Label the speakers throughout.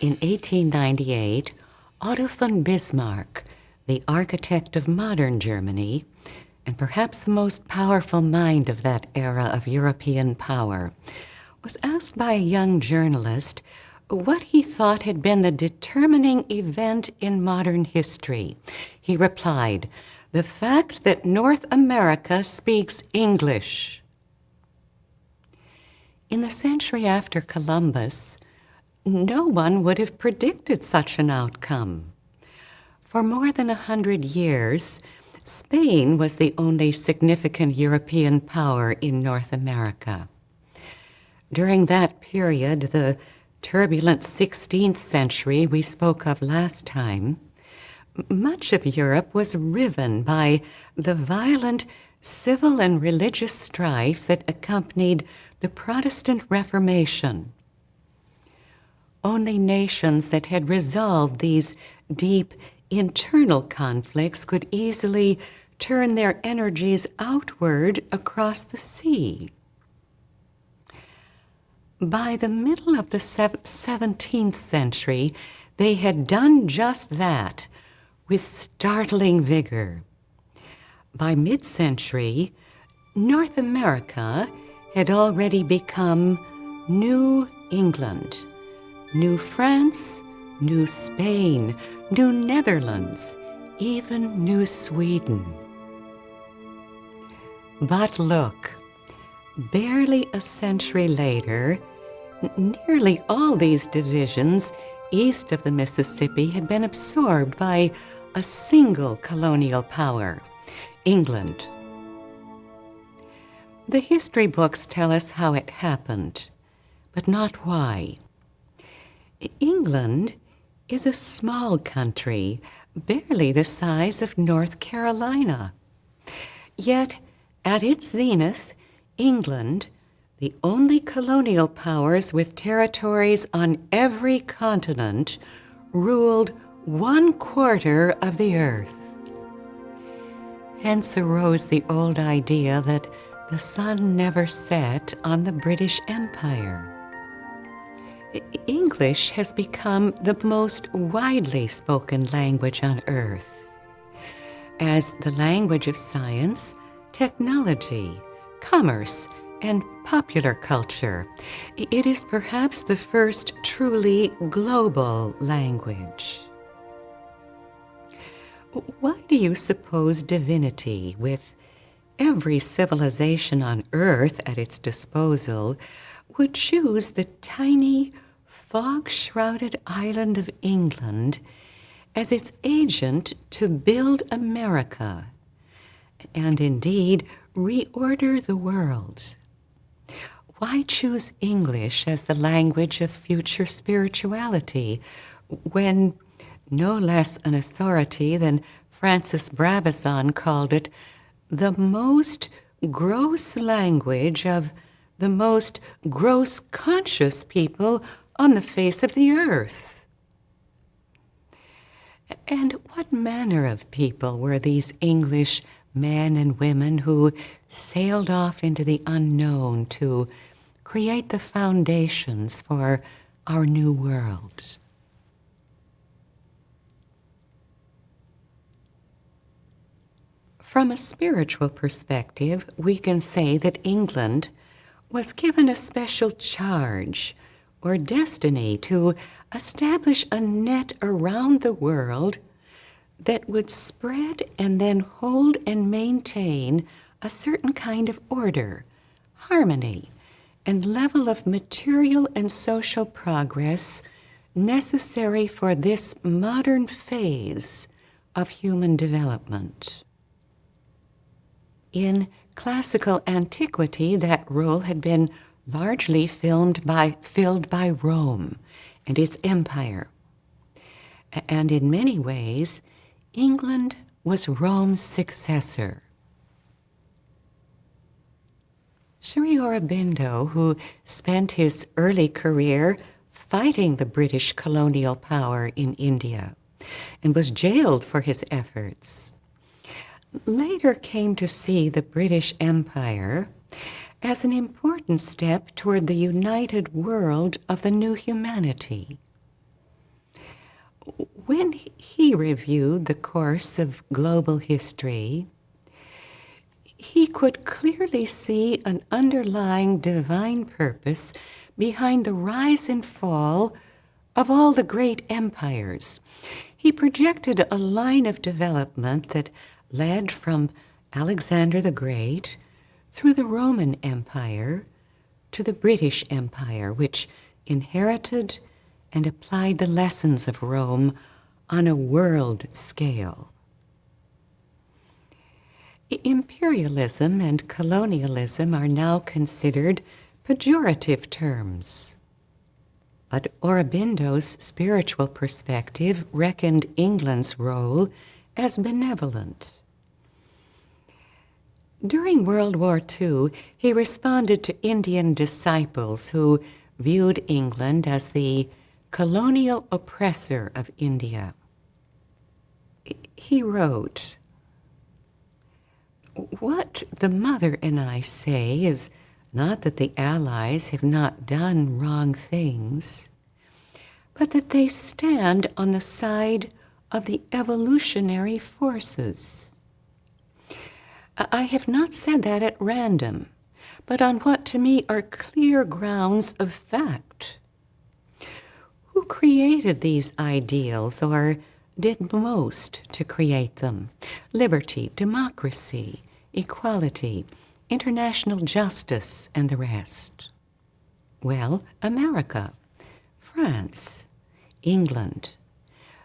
Speaker 1: In 1898, Otto von Bismarck, the architect of modern Germany, and perhaps the most powerful mind of that era of European power, was asked by a young journalist what he thought had been the determining event in modern history. He replied, "The fact that North America speaks English." In the century after Columbus, no one would have predicted such an outcome. For more than 100 years, Spain was the only significant European power in North America. During that period, the turbulent 16th century we spoke of last time, much of Europe was riven by the violent civil and religious strife that accompanied the Protestant Reformation. Only nations that had resolved these deep internal conflicts could easily turn their energies outward across the sea. By the middle of the 17th century, they had done just that with startling vigor. By mid-century, North America had already become New England, New France, New Spain, New Netherlands, even New Sweden. But look, barely a century later, nearly all these divisions east of the Mississippi had been absorbed by a single colonial power, England. The history books tell us how it happened, but not why. England is a small country, barely the size of North Carolina. Yet, at its zenith, England, the only colonial powers with territories on every continent, ruled 1/4 of the earth. Hence arose the old idea that the sun never set on the British Empire. English has become the most widely spoken language on earth. As the language of science, technology, commerce, and popular culture, it is perhaps the first truly global language. Why do you suppose divinity, with every civilization on earth at its disposal, would choose the tiny, fog-shrouded island of England as its agent to build America, and indeed reorder the world? Why choose English as the language of future spirituality, when no less an authority than Francis Brabazon called it the most gross language of the most gross conscious people on the face of the earth? And what manner of people were these English men and women who sailed off into the unknown to create the foundations for our new world? From a spiritual perspective, we can say that England was given a special charge or destiny to establish a net around the world that would spread and then hold and maintain a certain kind of order, harmony, and level of material and social progress necessary for this modern phase of human development. In classical antiquity, that role had been largely filled by Rome and its empire. And in many ways, England was Rome's successor. Sri Aurobindo, who spent his early career fighting the British colonial power in India and was jailed for his efforts, later came to see the British Empire as an important step toward the united world of the new humanity. When he reviewed the course of global history, he could clearly see an underlying divine purpose behind the rise and fall of all the great empires. He projected a line of development that led from Alexander the Great through the Roman Empire to the British Empire, which inherited and applied the lessons of Rome on a world scale. Imperialism and colonialism are now considered pejorative terms. But Aurobindo's spiritual perspective reckoned England's role as benevolent. During World War II, he responded to Indian disciples who viewed England as the colonial oppressor of India. He wrote, "What the mother and I say is not that the Allies have not done wrong things, but that they stand on the side of the evolutionary forces. I have not said that at random, but on what to me are clear grounds of fact. Who created these ideals, or did most to create them? Liberty, democracy, equality, international justice, and the rest. Well, America, France, England,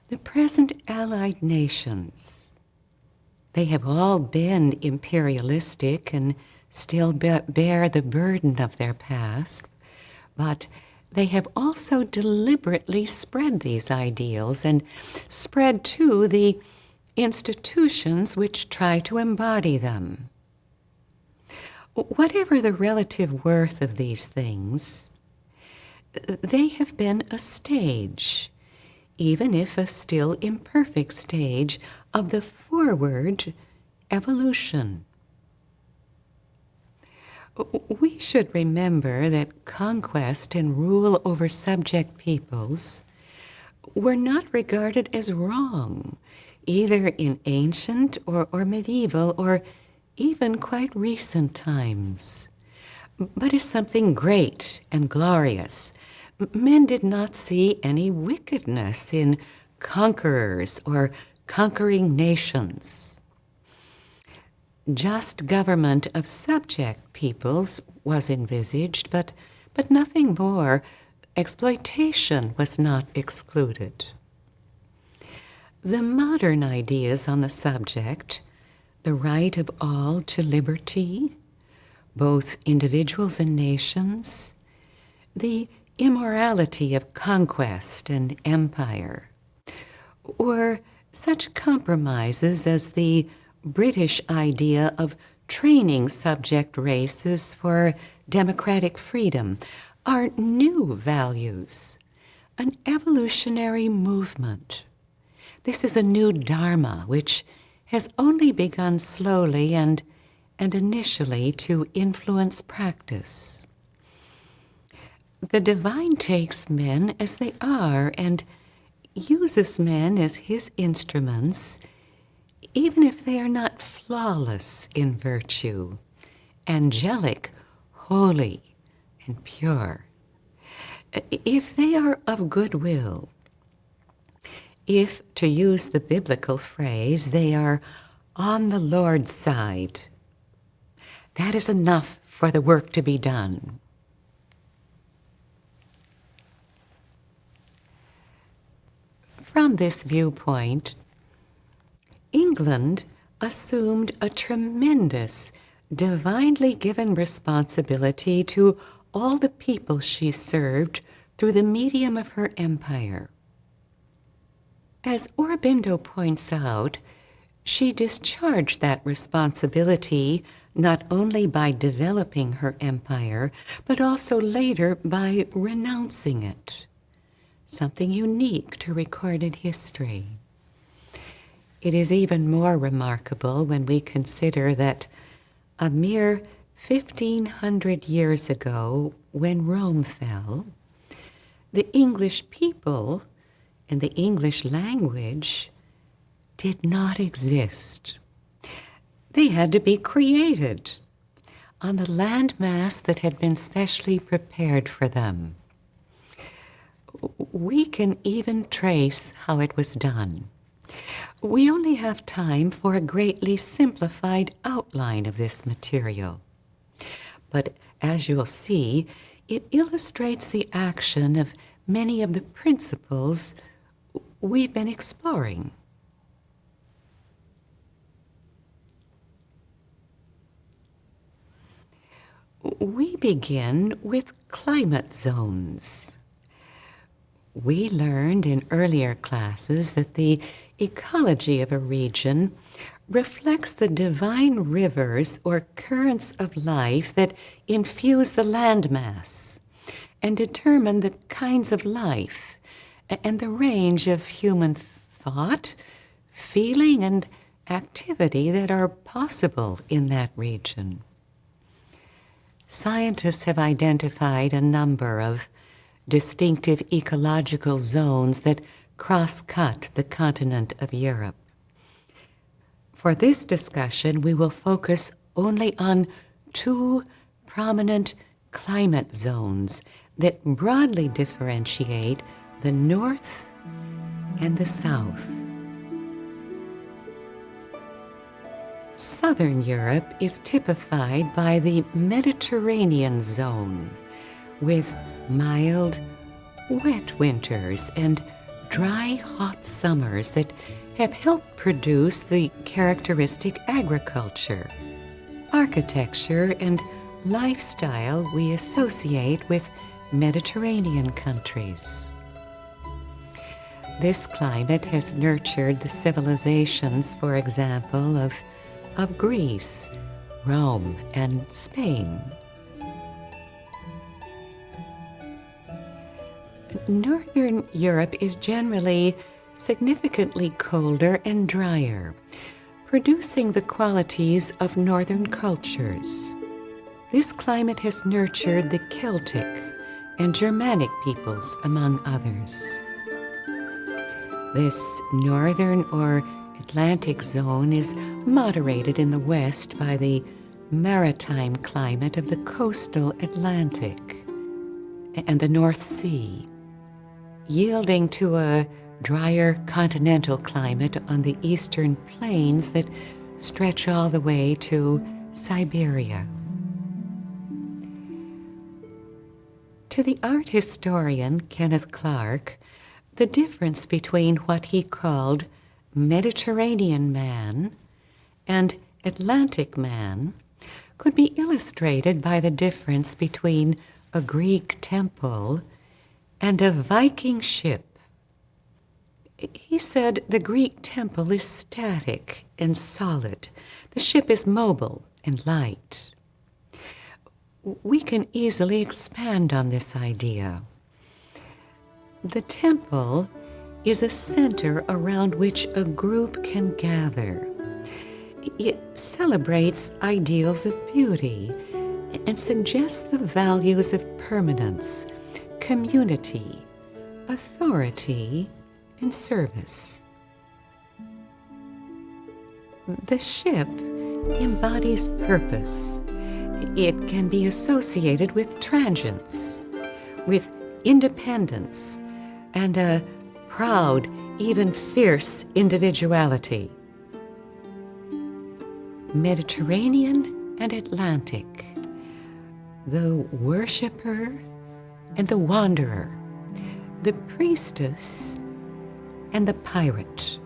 Speaker 1: the present Allied nations. They have all been imperialistic and still bear the burden of their past, but they have also deliberately spread these ideals and spread, too, the institutions which try to embody them. Whatever the relative worth of these things, they have been a stage, even if a still imperfect stage, of the forward evolution. We should remember that conquest and rule over subject peoples were not regarded as wrong, either in ancient or medieval or even quite recent times, but as something great and glorious. Men did not see any wickedness in conquerors or conquering nations. Just government of subject peoples was envisaged, but nothing more. Exploitation was not excluded. The modern ideas on the subject, the right of all to liberty, both individuals and nations, the immorality of conquest and empire, or such compromises as the British idea of training subject races for democratic freedom, are new values, an evolutionary movement. This is a new dharma which has only begun slowly and initially to influence practice. The divine takes men as they are and uses men as his instruments, even if they are not flawless in virtue, angelic, holy, and pure. If they are of goodwill, if, to use the biblical phrase, they are on the Lord's side, that is enough for the work to be done. From this viewpoint, England assumed a tremendous, divinely given responsibility to all the people she served through the medium of her empire. As Aurobindo points out, she discharged that responsibility not only by developing her empire, but also later by renouncing it, something unique to recorded history. It is even more remarkable when we consider that a mere 1,500 years ago, when Rome fell, the English people and the English language did not exist. They had to be created on the landmass that had been specially prepared for them. We can even trace how it was done. We only have time for a greatly simplified outline of this material. But as you'll see, it illustrates the action of many of the principles we've been exploring. We begin with climate zones. We learned in earlier classes that the ecology of a region reflects the divine rivers or currents of life that infuse the landmass and determine the kinds of life and the range of human thought, feeling, and activity that are possible in that region. Scientists have identified a number of distinctive ecological zones that cross-cut the continent of Europe. For this discussion, we will focus only on two prominent climate zones that broadly differentiate the North and the South. Southern Europe is typified by the Mediterranean zone, with mild, wet winters and dry, hot summers that have helped produce the characteristic agriculture, architecture, and lifestyle we associate with Mediterranean countries. This climate has nurtured the civilizations, for example, of Greece, Rome, and Spain. Northern Europe is generally significantly colder and drier, producing the qualities of northern cultures. This climate has nurtured the Celtic and Germanic peoples, among others. This northern or Atlantic zone is moderated in the west by the maritime climate of the coastal Atlantic and the North Sea, yielding to a drier continental climate on the eastern plains that stretch all the way to Siberia. To the art historian Kenneth Clark, the difference between what he called Mediterranean man and Atlantic man could be illustrated by the difference between a Greek temple and a Viking ship. He said the Greek temple is static and solid. The ship is mobile and light. We can easily expand on this idea. The temple is a center around which a group can gather. It celebrates ideals of beauty and suggests the values of permanence, community, authority, and service. The ship embodies purpose. It can be associated with transience, with independence, and a proud, even fierce individuality. Mediterranean and Atlantic, the worshipper and the wanderer, the priestess and the pirate.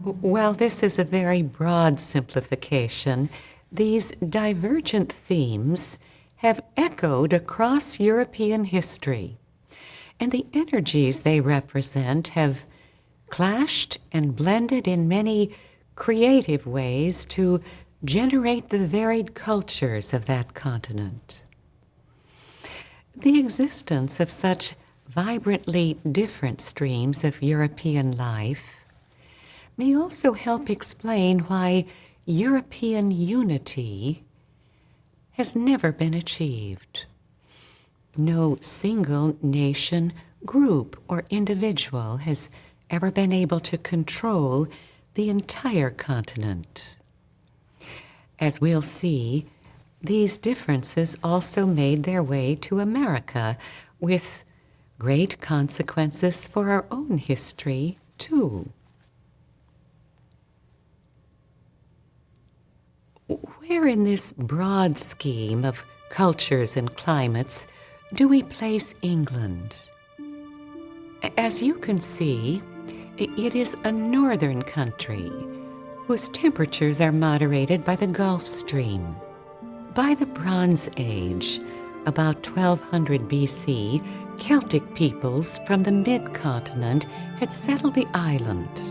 Speaker 1: While this is a very broad simplification, these divergent themes have echoed across European history, and the energies they represent have clashed and blended in many creative ways to generate the varied cultures of that continent. The existence of such vibrantly different streams of European life may also help explain why European unity has never been achieved. No single nation group or individual has ever been able to control the entire continent. As we'll see, these differences also made their way to America, with great consequences for our own history, too. Where in this broad scheme of cultures and climates do we place England? As you can see, it is a northern country whose temperatures are moderated by the Gulf Stream. By the Bronze Age, about 1200 BC, Celtic peoples from the mid-continent had settled the island.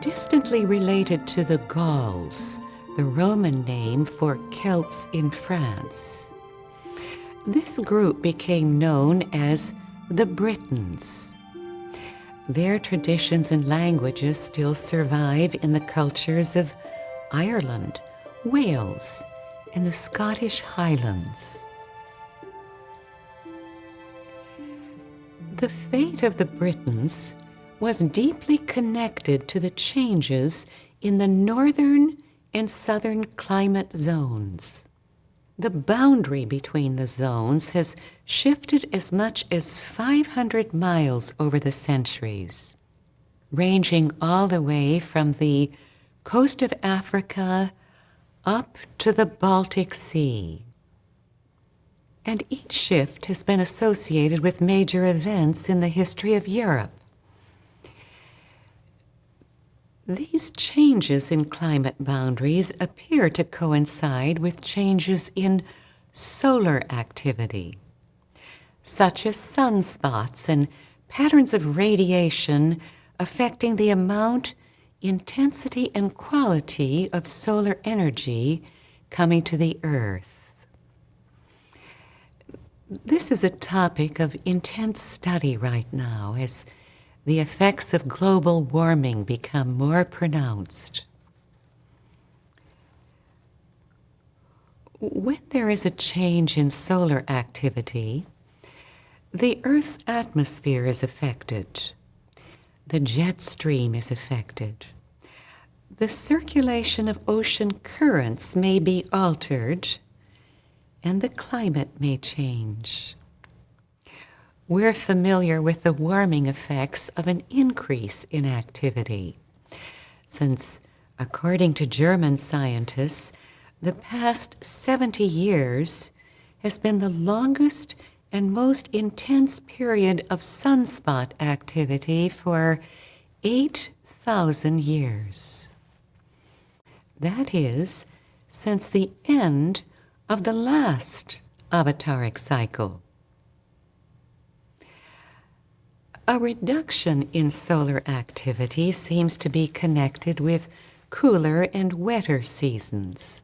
Speaker 1: Distantly related to the Gauls, the Roman name for Celts in France, this group became known as the Britons. Their traditions and languages still survive in the cultures of Ireland, Wales, and the Scottish Highlands. The fate of the Britons was deeply connected to the changes in the northern and southern climate zones. The boundary between the zones has shifted as much as 500 miles over the centuries, ranging all the way from the coast of Africa up to the Baltic Sea. And each shift has been associated with major events in the history of Europe. These changes in climate boundaries appear to coincide with changes in solar activity, such as sunspots and patterns of radiation affecting the amount, intensity, and quality of solar energy coming to the Earth. This is a topic of intense study right now as the effects of global warming become more pronounced. When there is a change in solar activity, the Earth's atmosphere is affected. The jet stream is affected. The circulation of ocean currents may be altered, and the climate may change. We're familiar with the warming effects of an increase in activity, since, according to German scientists, the past 70 years has been the longest and most intense period of sunspot activity for 8,000 years. That is, since the end of the last avataric cycle. A reduction in solar activity seems to be connected with cooler and wetter seasons,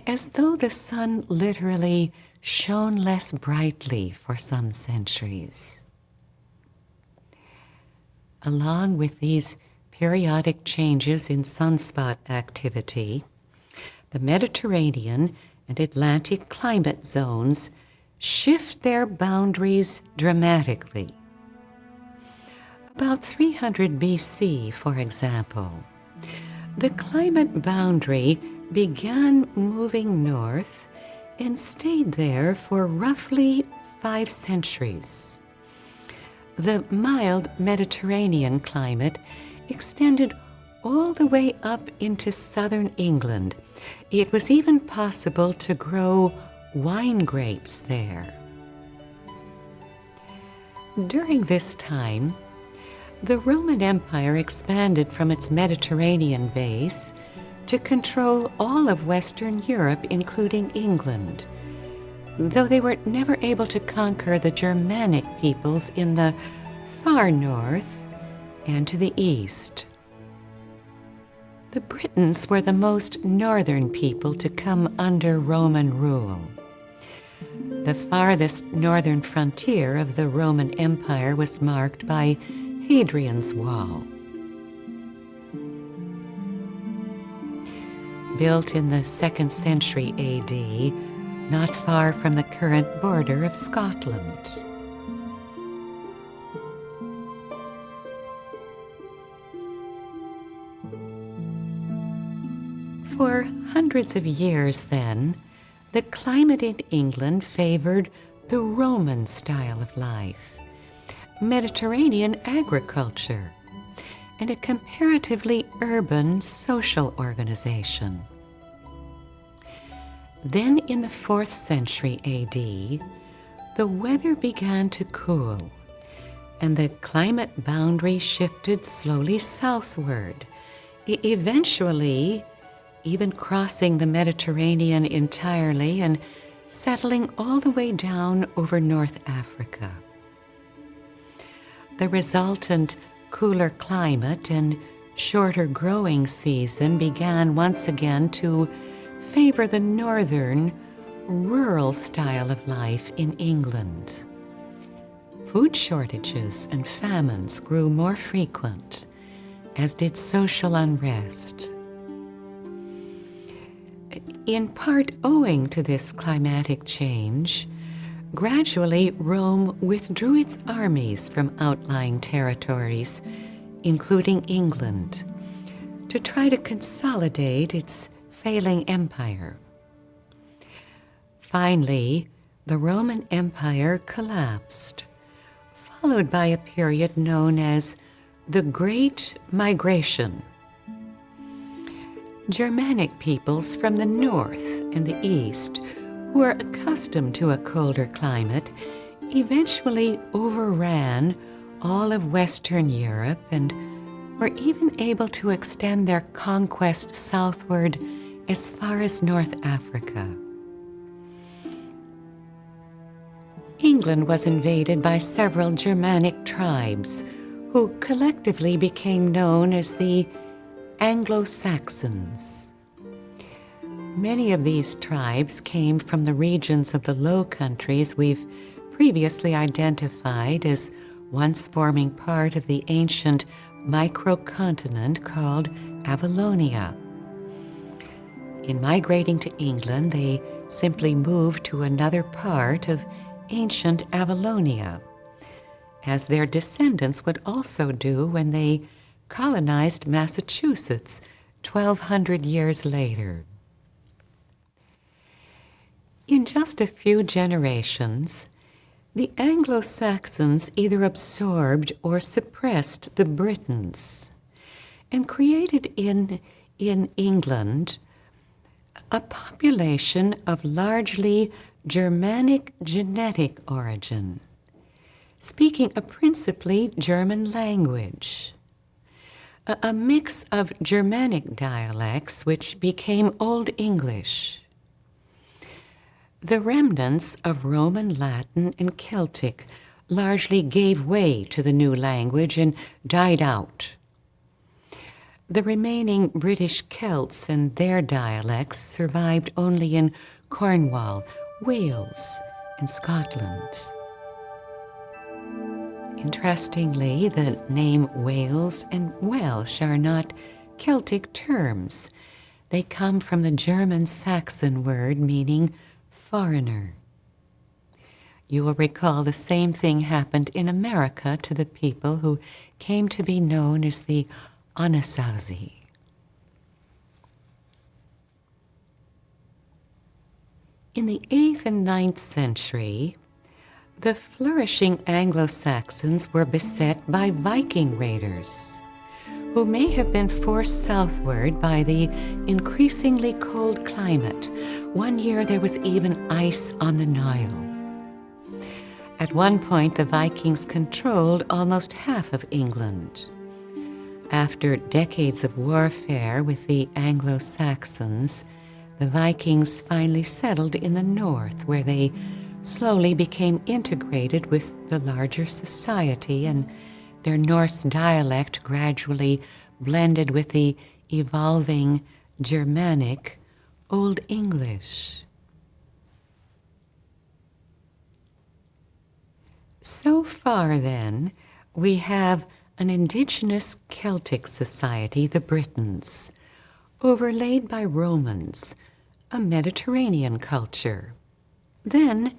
Speaker 1: as though the sun literally shone less brightly for some centuries. Along with these periodic changes in sunspot activity, the Mediterranean and Atlantic climate zones shift their boundaries dramatically. About 300 BC, for example, the climate boundary began moving north and stayed there for roughly 5 centuries. The mild Mediterranean climate extended all the way up into southern England. It was even possible to grow wine grapes there. During this time, the Roman Empire expanded from its Mediterranean base to control all of Western Europe, including England, though they were never able to conquer the Germanic peoples in the far north and to the east. The Britons were the most northern people to come under Roman rule. The farthest northern frontier of the Roman Empire was marked by Hadrian's Wall. Built in the 2nd century AD, not far from the current border of Scotland. For hundreds of years, then, the climate in England favored the Roman style of life, Mediterranean agriculture, and a comparatively urban social organization. Then in the 4th century AD, the weather began to cool, and the climate boundary shifted slowly southward, eventually even crossing the Mediterranean entirely and settling all the way down over North Africa. The resultant cooler climate and shorter growing season began once again to favor the northern, rural style of life in England. Food shortages and famines grew more frequent, as did social unrest. In part owing to this climatic change, gradually Rome withdrew its armies from outlying territories, including England, to try to consolidate its failing empire. Finally, the Roman Empire collapsed, followed by a period known as the Great Migration. Germanic peoples from the north and the east, who were accustomed to a colder climate, eventually overran all of Western Europe and were even able to extend their conquest southward as far as North Africa. England was invaded by several Germanic tribes, who collectively became known as the Anglo-Saxons. Many of these tribes came from the regions of the Low Countries we've previously identified as once forming part of the ancient microcontinent called Avalonia. In migrating to England, they simply moved to another part of ancient Avalonia, as their descendants would also do when they colonized Massachusetts 1,200 years later. In just a few generations, the Anglo-Saxons either absorbed or suppressed the Britons and created in England a population of largely Germanic genetic origin, speaking a principally German language, a mix of Germanic dialects which became Old English. The remnants of Roman Latin and Celtic largely gave way to the new language and died out. The remaining British Celts and their dialects survived only in Cornwall, Wales, and Scotland. Interestingly, the name Wales and Welsh are not Celtic terms. They come from the German Saxon word meaning foreigner. You will recall the same thing happened in America to the people who came to be known as the Anasazi. In the 8th and 9th century, the flourishing Anglo-Saxons were beset by Viking raiders, who may have been forced southward by the increasingly cold climate. One year there was even ice on the Nile. At one point, the Vikings controlled almost half of England. After decades of warfare with the Anglo-Saxons, the Vikings finally settled in the north, where they slowly became integrated with the larger society, and their Norse dialect gradually blended with the evolving Germanic Old English. So far, then, we have an indigenous Celtic society, the Britons, overlaid by Romans, a Mediterranean culture. Then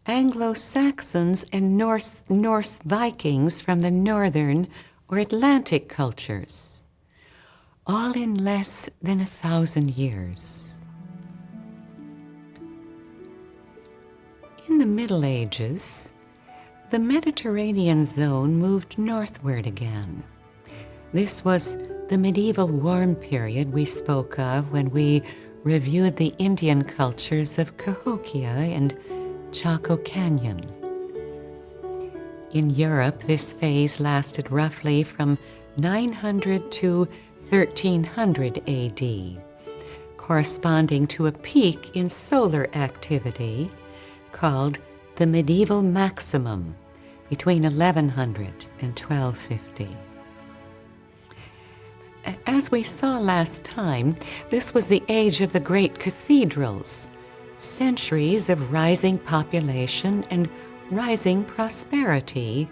Speaker 1: Anglo-Saxons and Norse Vikings from the northern or Atlantic cultures. all in less than 1,000 years. In the Middle Ages, the Mediterranean zone moved northward again. This was the medieval warm period we spoke of when we reviewed the Indian cultures of Cahokia and Chaco Canyon. In Europe, this phase lasted roughly from 900 to 1300 AD, corresponding to a peak in solar activity called the medieval maximum between 1100 and 1250. As we saw last time, this was the age of the great cathedrals, centuries of rising population and rising prosperity,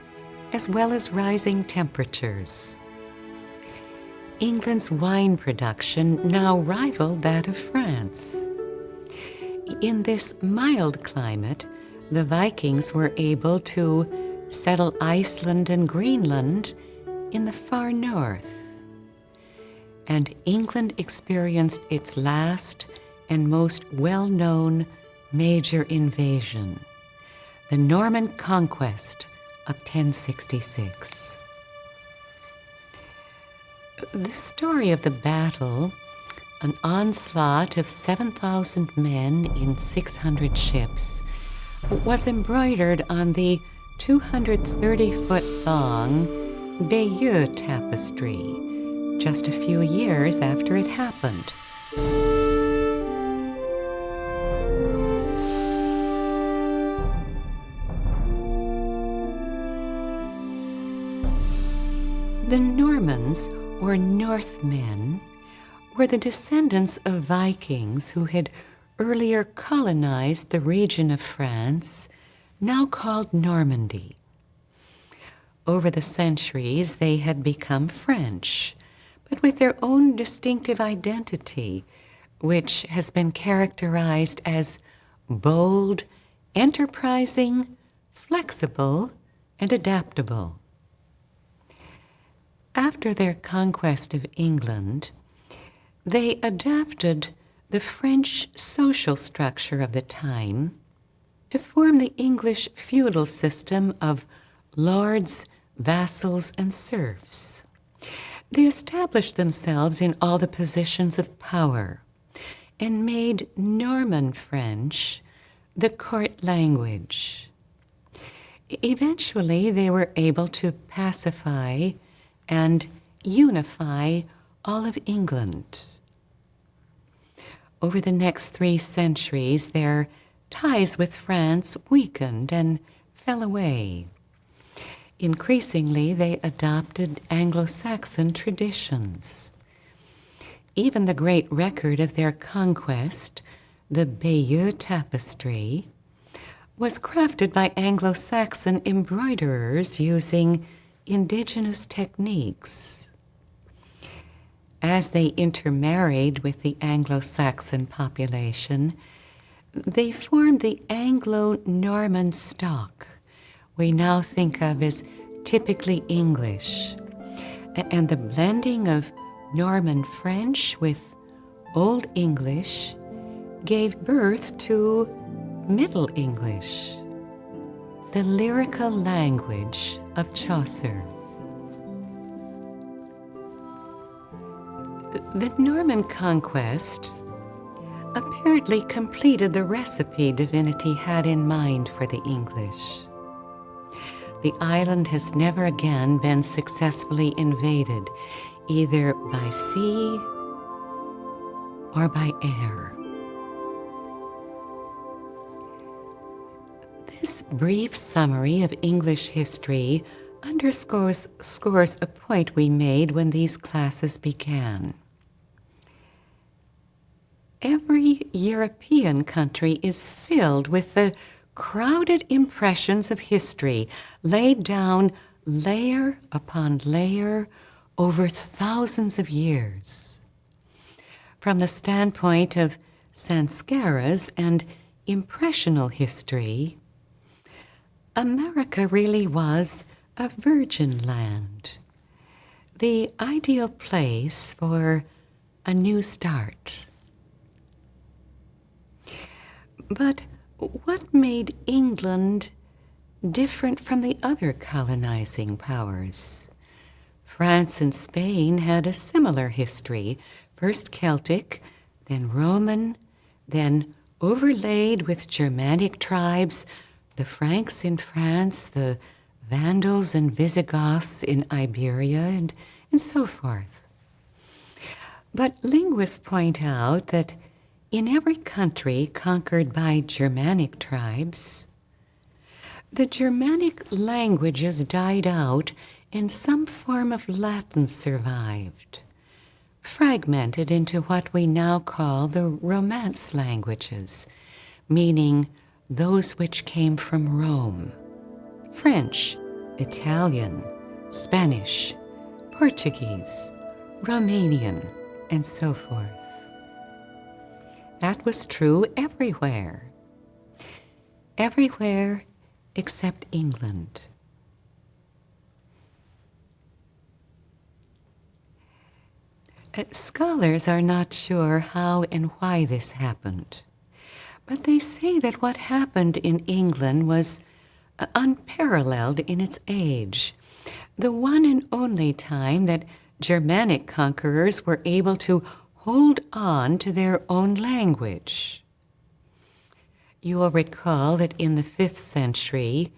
Speaker 1: as well as rising temperatures. England's wine production now rivaled that of France. In this mild climate, the Vikings were able to settle Iceland and Greenland in the far north. And England experienced its last and most well-known major invasion, the Norman conquest of 1066. The story of the battle, an onslaught of 7,000 men in 600 ships, was embroidered on the 230-foot-long Bayeux tapestry just a few years after it happened. The Normans, or Northmen, were the descendants of Vikings who had earlier colonized the region of France, now called Normandy. Over the centuries, they had become French, but with their own distinctive identity, which has been characterized as bold, enterprising, flexible, and adaptable. After their conquest of England, they adapted the French social structure of the time to form the English feudal system of lords, vassals, and serfs. They established themselves in all the positions of power and made Norman French the court language. Eventually, they were able to pacify and unify all of England. Over the next 3 centuries, their ties with France weakened and fell away. Increasingly, they adopted Anglo-Saxon traditions. Even the great record of their conquest, the Bayeux Tapestry, was crafted by Anglo-Saxon embroiderers using indigenous techniques. As they intermarried with the Anglo-Saxon population, they formed the Anglo-Norman stock we now think of as typically English, and the blending of Norman French with Old English gave birth to Middle English, the lyrical language of Chaucer. The Norman conquest apparently completed the recipe divinity had in mind for the English. The island has never again been successfully invaded, either by sea or by air. This brief summary of English history underscores a point we made when these classes began. Every European country is filled with the crowded impressions of history laid down layer upon layer over thousands of years. From the standpoint of Sanskara's and impressional history, America really was a virgin land. the ideal place for a new start. But what made England different from the other colonizing powers? France and Spain had a similar history, first Celtic, then Roman, then overlaid with Germanic tribes, the Franks in France, the Vandals and Visigoths in Iberia, and so forth. But linguists point out that in every country conquered by Germanic tribes, the Germanic languages died out and some form of Latin survived, fragmented into what we now call the Romance languages, meaning those which came from Rome: French, Italian, Spanish, Portuguese, Romanian, and so forth. That was true everywhere. Everywhere except England. Scholars are not sure how and why this happened, but they say that what happened in England was unparalleled in its age, the one and only time that Germanic conquerors were able to hold on to their own language. You will recall that in the 5th century,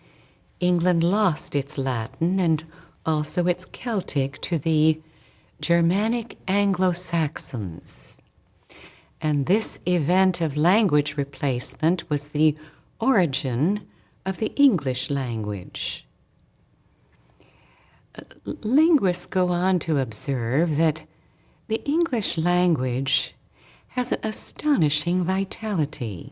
Speaker 1: England lost its Latin and also its Celtic to the Germanic Anglo-Saxons. And this event of language replacement was the origin of the English language. Linguists go on to observe that the English language has an astonishing vitality.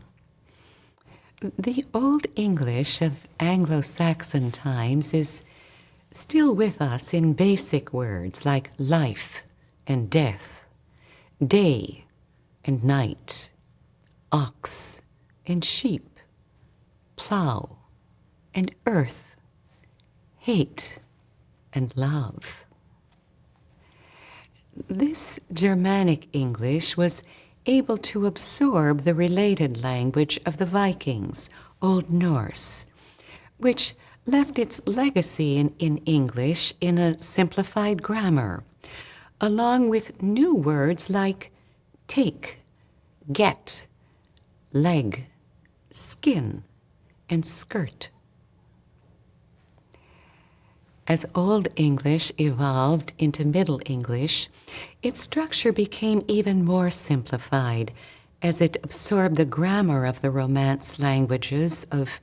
Speaker 1: The Old English of Anglo-Saxon times is still with us in basic words like life and death, day and night, ox and sheep, plow and earth, hate and love. This Germanic English was able to absorb the related language of the Vikings, Old Norse, which left its legacy in English in a simplified grammar, along with new words like take, get, leg, skin, and skirt. As Old English evolved into Middle English, its structure became even more simplified as it absorbed the grammar of the Romance languages of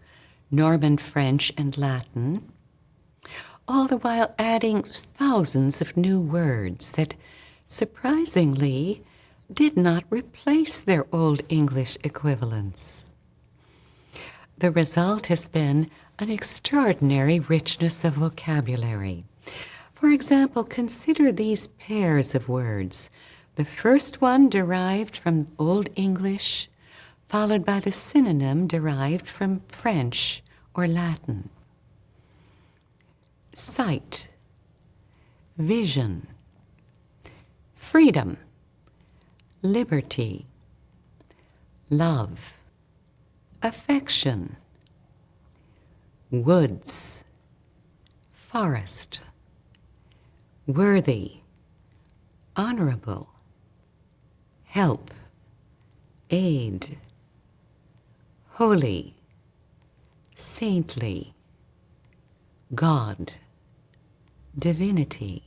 Speaker 1: Norman French and Latin, all the while adding thousands of new words that, surprisingly, did not replace their Old English equivalents. The result has been an extraordinary richness of vocabulary. For example, consider these pairs of words. The first one derived from Old English, followed by the synonym derived from French or Latin. Sight, vision, freedom, liberty, love, affection, woods, forest, worthy, honorable, help, aid, holy, saintly, God, divinity.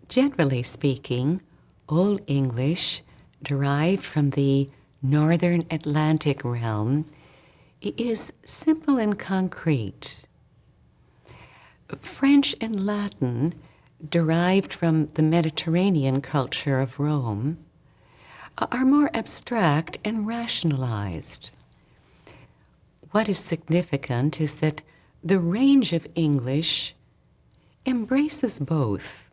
Speaker 1: Generally speaking, Old English, derived from the Northern Atlantic realm, is simple and concrete. French and Latin, derived from the Mediterranean culture of Rome, are more abstract and rationalized. What is significant is that the range of English embraces both.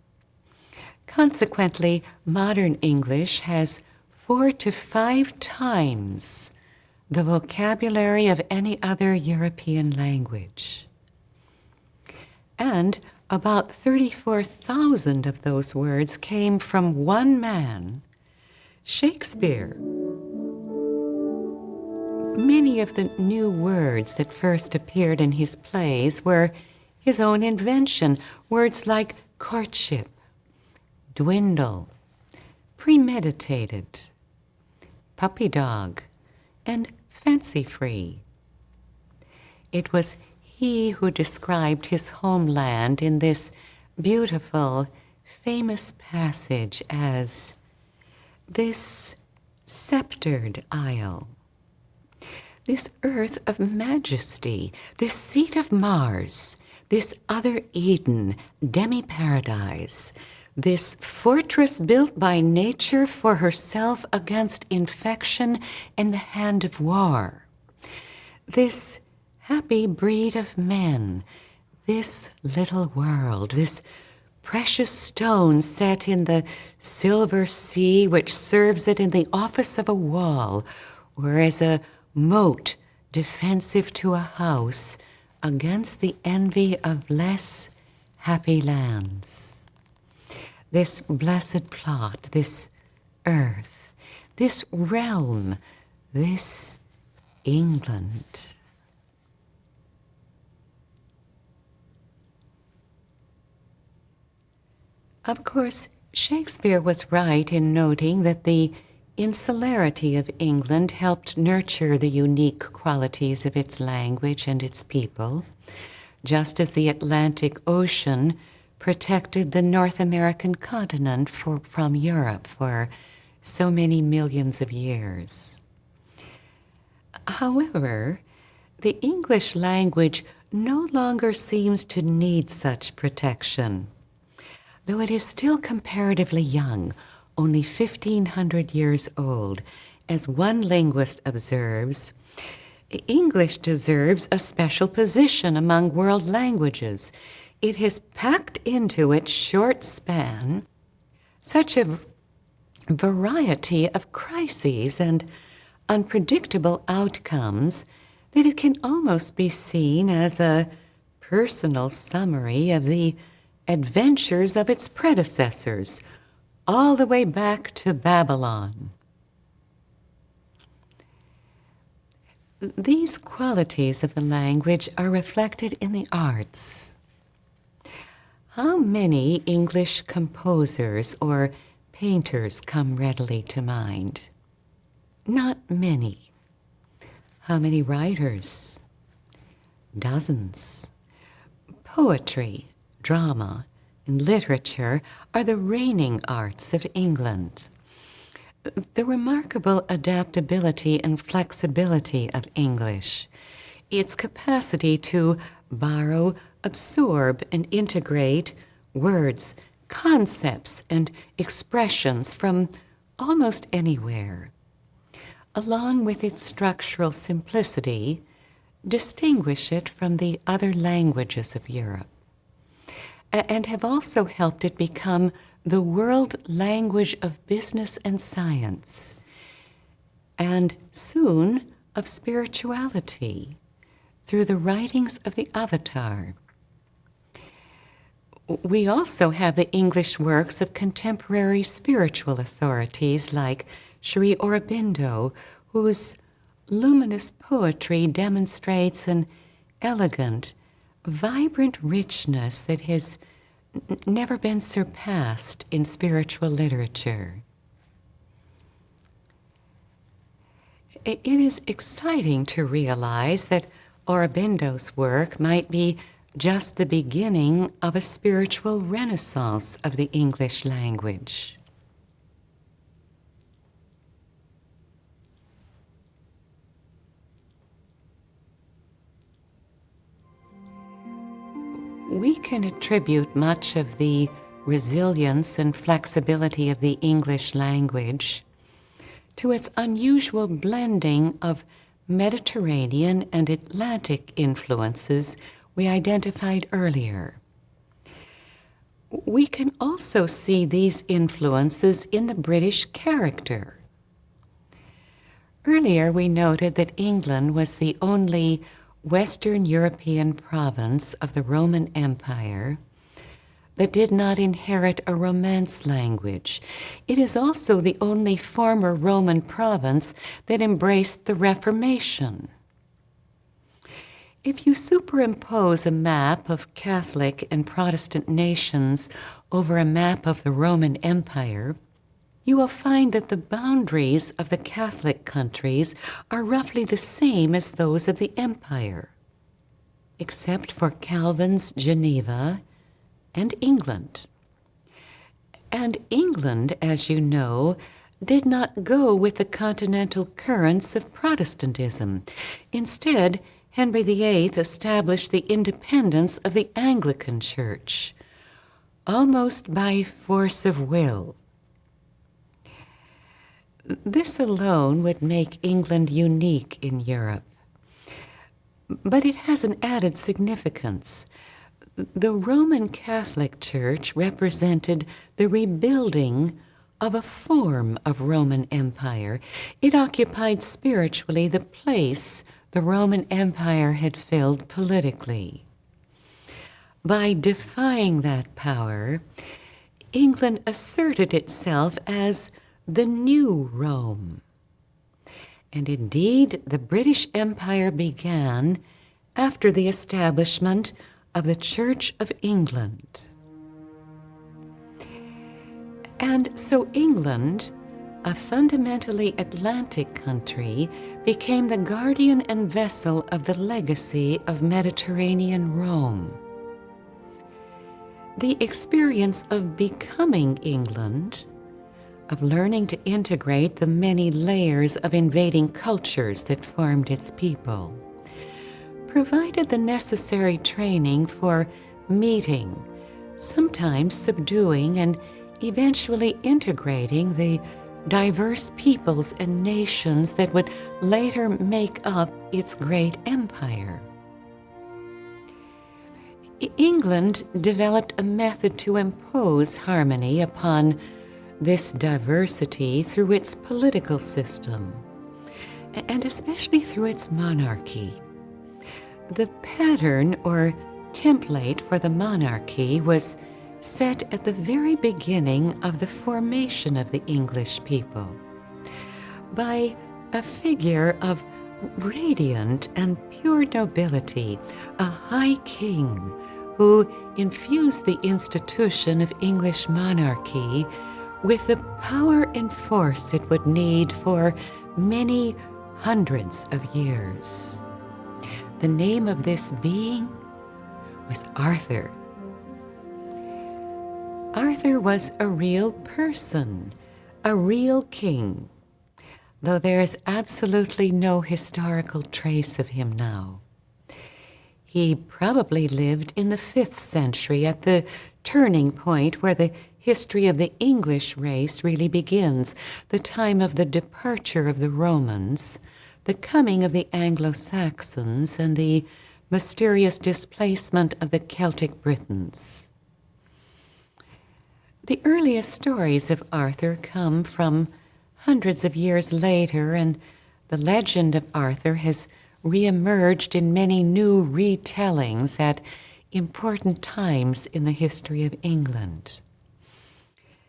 Speaker 1: Consequently, modern English has 4 to 5 times the vocabulary of any other European language. And About 34,000 of those words came from one man, Shakespeare. Many of the new words that first appeared in his plays were his own invention, words like courtship, dwindle, premeditated, puppy dog, and fancy-free. It was he who described his homeland in this beautiful, famous passage as this sceptered isle, this earth of majesty, this seat of Mars, this other Eden, demi-paradise, this fortress built by nature for herself against infection and the hand of war, this happy breed of men, this little world, this precious stone set in the silver sea which serves it in the office of a wall, or as a moat defensive to a house against the envy of less happy lands. This blessed plot, this earth, this realm, this England. Of course, Shakespeare was right in noting that the insularity of England helped nurture the unique qualities of its language and its people, just as the Atlantic Ocean protected the North American continent from Europe for so many millions of years. However, the English language no longer seems to need such protection. Though it is still comparatively young, only 1,500 years old, as one linguist observes, English deserves a special position among world languages. It has packed into its short span such a variety of crises and unpredictable outcomes that it can almost be seen as a personal summary of the adventures of its predecessors, all the way back to Babylon. These qualities of the language are reflected in the arts. How many English composers or painters come readily to mind? Not many. How many writers? Dozens. Poetry, drama, and literature are the reigning arts of England. The remarkable adaptability and flexibility of English, its capacity to borrow, absorb, and integrate words, concepts, and expressions from almost anywhere, along with its structural simplicity, distinguish it from the other languages of Europe, and have also helped it become the world language of business and science, and soon of spirituality, through the writings of the Avatar. We also have the English works of contemporary spiritual authorities like Sri Aurobindo, whose luminous poetry demonstrates an elegant, vibrant richness that has never been surpassed in spiritual literature. It is exciting to realize that Aurobindo's work might be just the beginning of a spiritual renaissance of the English language. We can attribute much of the resilience and flexibility of the English language to its unusual blending of Mediterranean and Atlantic influences we identified earlier. We can also see these influences in the British character. Earlier, we noted that England was the only Western European province of the Roman Empire that did not inherit a Romance language. It is also the only former Roman province that embraced the Reformation. If you superimpose a map of Catholic and Protestant nations over a map of the Roman Empire, you will find that the boundaries of the Catholic countries are roughly the same as those of the Empire, except for Calvin's Geneva and England. And England, as you know, did not go with the continental currents of Protestantism. Instead, Henry VIII established the independence of the Anglican Church, almost by force of will. This alone would make England unique in Europe. But it has an added significance. The Roman Catholic Church represented the rebuilding of a form of Roman Empire. It occupied spiritually the place the Roman Empire had filled politically. By defying that power, England asserted itself as the new Rome. And indeed, the British Empire began after the establishment of the Church of England. And so England, a fundamentally Atlantic country, became the guardian and vessel of the legacy of Mediterranean Rome. The experience of becoming England, of learning to integrate the many layers of invading cultures that formed its people, provided the necessary training for meeting, sometimes subduing, and eventually integrating the diverse peoples and nations that would later make up its great empire. England developed a method to impose harmony upon this diversity through its political system, and especially through its monarchy. The pattern or template for the monarchy was set at the very beginning of the formation of the English people by a figure of radiant and pure nobility, a high king who infused the institution of English monarchy with the power and force it would need for many hundreds of years. The name of this being was Arthur. Arthur was a real person, a real king, though there is absolutely no historical trace of him now. He probably lived in the 5th century, at the turning point where the history of the English race really begins, the time of the departure of the Romans, the coming of the Anglo-Saxons, and the mysterious displacement of the Celtic Britons. The earliest stories of Arthur come from hundreds of years later, and the legend of Arthur has reemerged in many new retellings at important times in the history of England.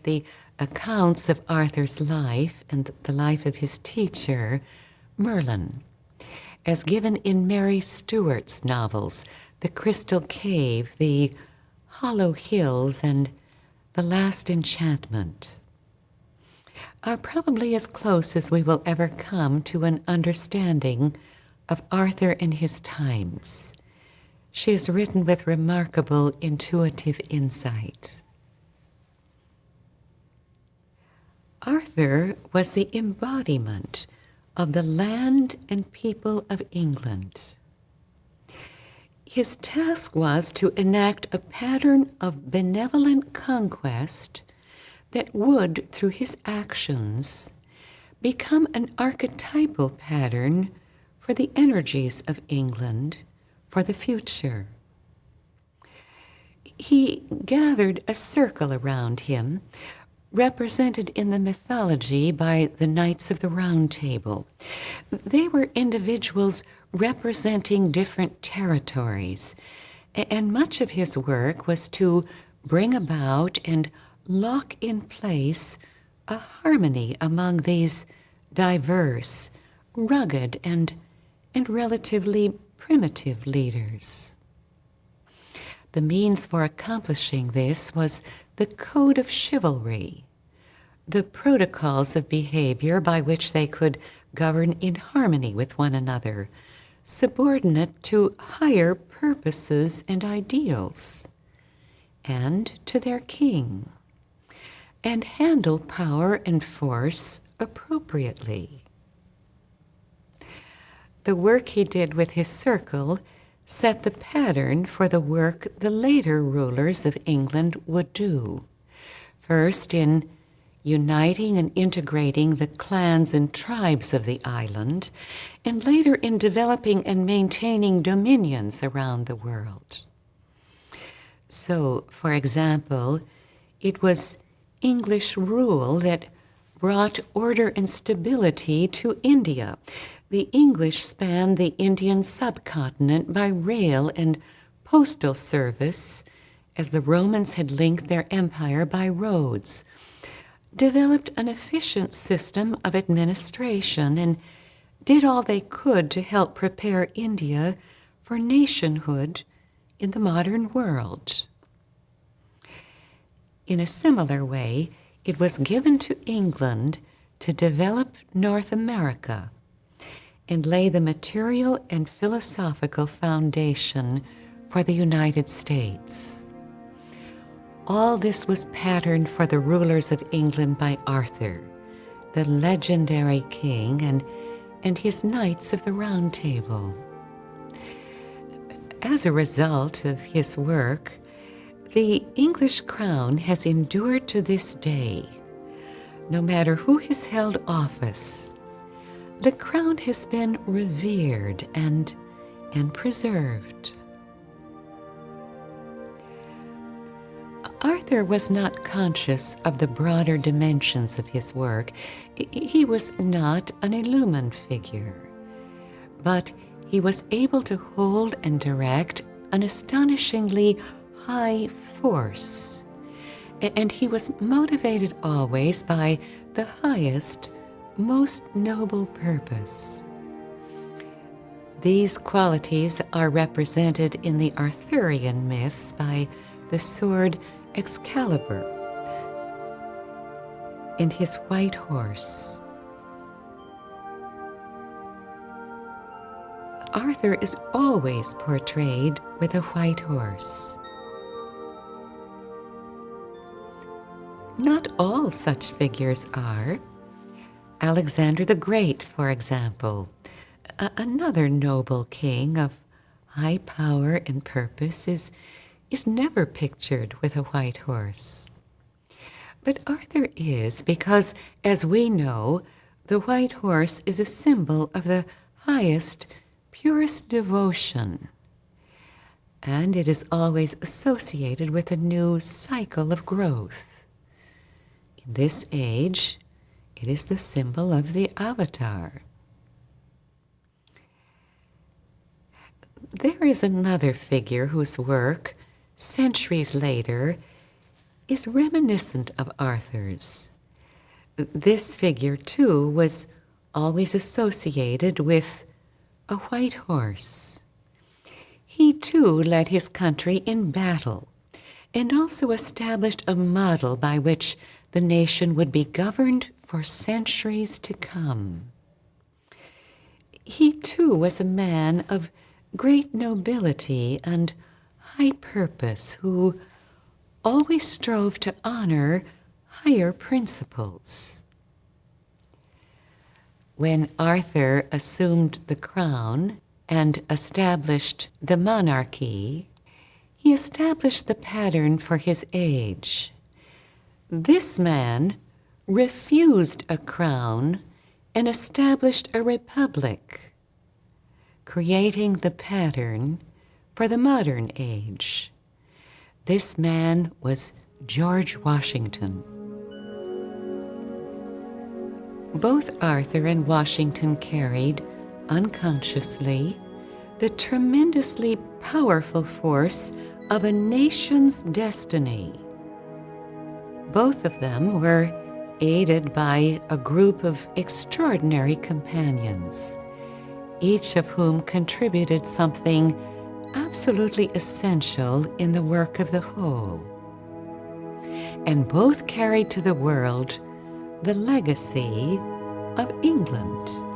Speaker 1: The accounts of Arthur's life and the life of his teacher, Merlin, as given in Mary Stuart's novels, The Crystal Cave, The Hollow Hills, and The Last Enchantment, are probably as close as we will ever come to an understanding of Arthur in his times. She is written with remarkable intuitive insight. Arthur was the embodiment of the land and people of England. His task was to enact a pattern of benevolent conquest that would, through his actions, become an archetypal pattern for the energies of England for the future. He gathered a circle around him, represented in the mythology by the Knights of the Round Table. They were individuals representing different territories, and much of his work was to bring about and lock in place a harmony among these diverse, rugged, and relatively primitive leaders. The means for accomplishing this was the code of chivalry, the protocols of behavior by which they could govern in harmony with one another, subordinate to higher purposes and ideals, and to their king, and handle power and force appropriately. The work he did with his circle set the pattern for the work the later rulers of England would do, first in uniting and integrating the clans and tribes of the island, and later in developing and maintaining dominions around the world. So, for example, it was English rule that brought order and stability to India. The English spanned the Indian subcontinent by rail and postal service, as the Romans had linked their empire by roads, developed an efficient system of administration, and did all they could to help prepare India for nationhood in the modern world. In a similar way, it was given to England to develop North America and lay the material and philosophical foundation for the United States. All this was patterned for the rulers of England by Arthur, the legendary king, and his Knights of the Round Table. As a result of his work, the English crown has endured to this day. No matter who has held office, the crown has been revered and preserved. Arthur was not conscious of the broader dimensions of his work. He was not an illumined figure, but he was able to hold and direct an astonishingly high force, and he was motivated always by the highest, most noble purpose. These qualities are represented in the Arthurian myths by the sword Excalibur and his white horse. Arthur is always portrayed with a white horse. Not all such figures are. Alexander the Great, for example, another noble king of high power and purpose, is never pictured with a white horse. But Arthur is because, as we know, the white horse is a symbol of the highest, purest devotion, and it is always associated with a new cycle of growth. In this age, it is the symbol of the avatar. There is another figure whose work, centuries later, is reminiscent of Arthur's. This figure, too, was always associated with a white horse. He, too, led his country in battle and also established a model by which the nation would be governed for centuries to come. He, too, was a man of great nobility and high purpose who always strove to honor higher principles. When Arthur assumed the crown and established the monarchy, he established the pattern for his age. This man refused a crown and established a republic, creating the pattern for the modern age. This man was George Washington. Both Arthur and Washington carried, unconsciously, the tremendously powerful force of a nation's destiny. Both of them were aided by a group of extraordinary companions, each of whom contributed something absolutely essential in the work of the whole. And both carried to the world the legacy of England.